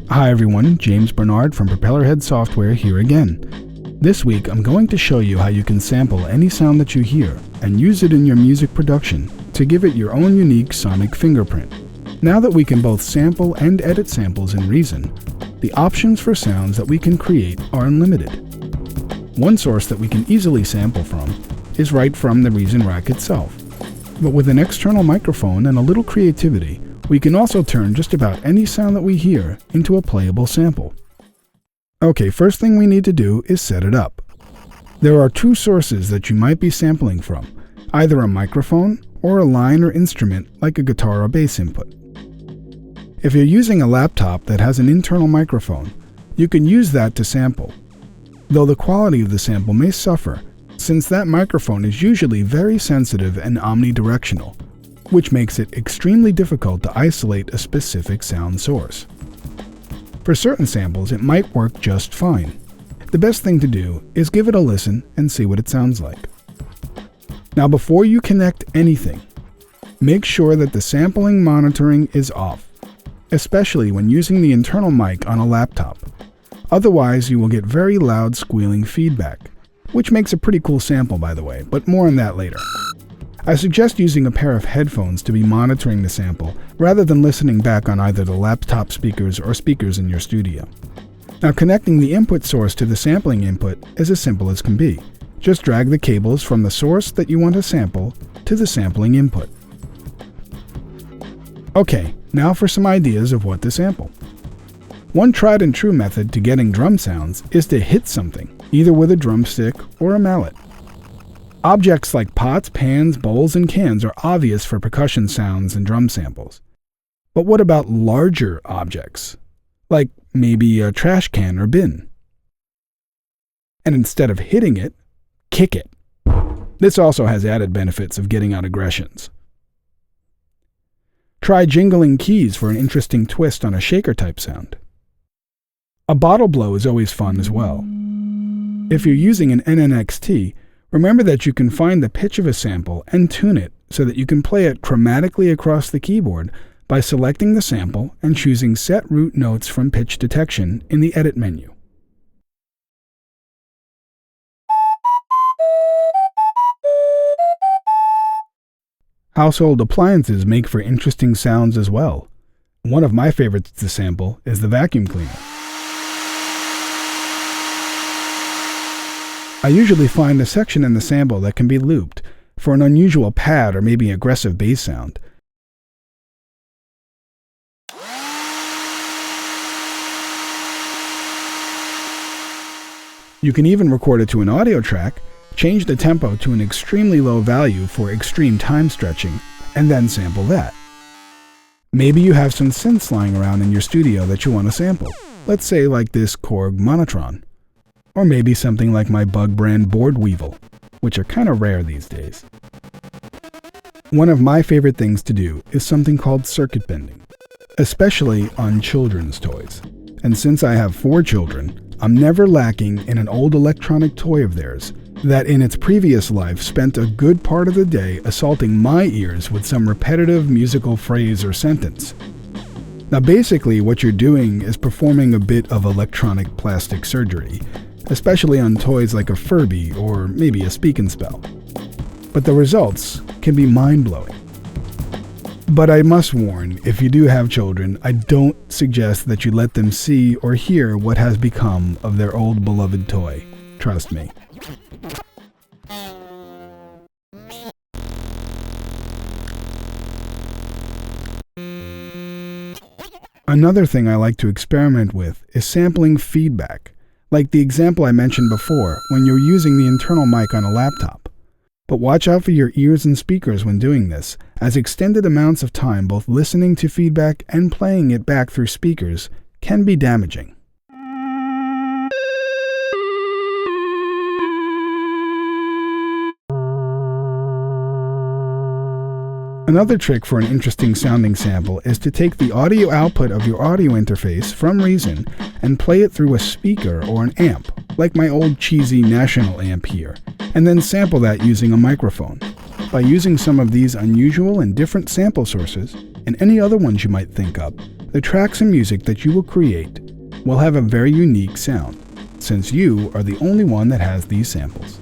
Hi everyone, James Bernard from Propellerhead Software here again. This week I'm going to show you how you can sample any sound that you hear and use it in your music production to give it your own unique sonic fingerprint. Now that we can both sample and edit samples in Reason, the options for sounds that we can create are unlimited. One source that we can easily sample from is right from the Reason rack itself. But with an external microphone and a little creativity, we can also turn just about any sound that we hear into a playable sample. Okay, first thing we need to do is set it up. There are two sources that you might be sampling from, either a microphone or a line or instrument like a guitar or bass input. If you're using a laptop that has an internal microphone, you can use that to sample, though the quality of the sample may suffer since that microphone is usually very sensitive and omnidirectional, which makes it extremely difficult to isolate a specific sound source. For certain samples, it might work just fine. The best thing to do is give it a listen and see what it sounds like. Now, before you connect anything, make sure that the sampling monitoring is off, especially when using the internal mic on a laptop. Otherwise, you will get very loud squealing feedback, which makes a pretty cool sample, by the way, but more on that later. I suggest using a pair of headphones to be monitoring the sample rather than listening back on either the laptop speakers or speakers in your studio. Now, connecting the input source to the sampling input is as simple as can be. Just drag the cables from the source that you want to sample to the sampling input. Okay, now for some ideas of what to sample. One tried and true method to getting drum sounds is to hit something, either with a drumstick or a mallet. Objects like pots, pans, bowls, and cans are obvious for percussion sounds and drum samples. But what about larger objects, like maybe a trash can or bin? And instead of hitting it, kick it. This also has added benefits of getting out aggressions. Try jingling keys for an interesting twist on a shaker-type sound. A bottle blow is always fun as well. If you're using an NNXT, remember that you can find the pitch of a sample and tune it so that you can play it chromatically across the keyboard by selecting the sample and choosing Set Root Notes from Pitch Detection in the Edit menu. Household appliances make for interesting sounds as well. One of my favorites to sample is the vacuum cleaner. I usually find a section in the sample that can be looped for an unusual pad or maybe aggressive bass sound. You can even record it to an audio track, change the tempo to an extremely low value for extreme time stretching, and then sample that. Maybe you have some synths lying around in your studio that you want to sample, let's say like this Korg Monotron. Or maybe something like my Bug brand Board Weevil, which are kind of rare these days. One of my favorite things to do is something called circuit bending, especially on children's toys. And since I have 4 children, I'm never lacking in an old electronic toy of theirs that in its previous life spent a good part of the day assaulting my ears with some repetitive musical phrase or sentence. Now basically what you're doing is performing a bit of electronic plastic surgery, especially on toys like a Furby or maybe a Speak and Spell. But the results can be mind-blowing. But I must warn, if you do have children, I don't suggest that you let them see or hear what has become of their old beloved toy. Trust me. Another thing I like to experiment with is sampling feedback, like the example I mentioned before when you're using the internal mic on a laptop. But watch out for your ears and speakers when doing this, as extended amounts of time both listening to feedback and playing it back through speakers can be damaging. Another trick for an interesting sounding sample is to take the audio output of your audio interface from Reason and play it through a speaker or an amp, like my old cheesy National amp here, and then sample that using a microphone. By using some of these unusual and different sample sources, and any other ones you might think up, The tracks and music that you will create will have a very unique sound, since you are the only one that has these samples.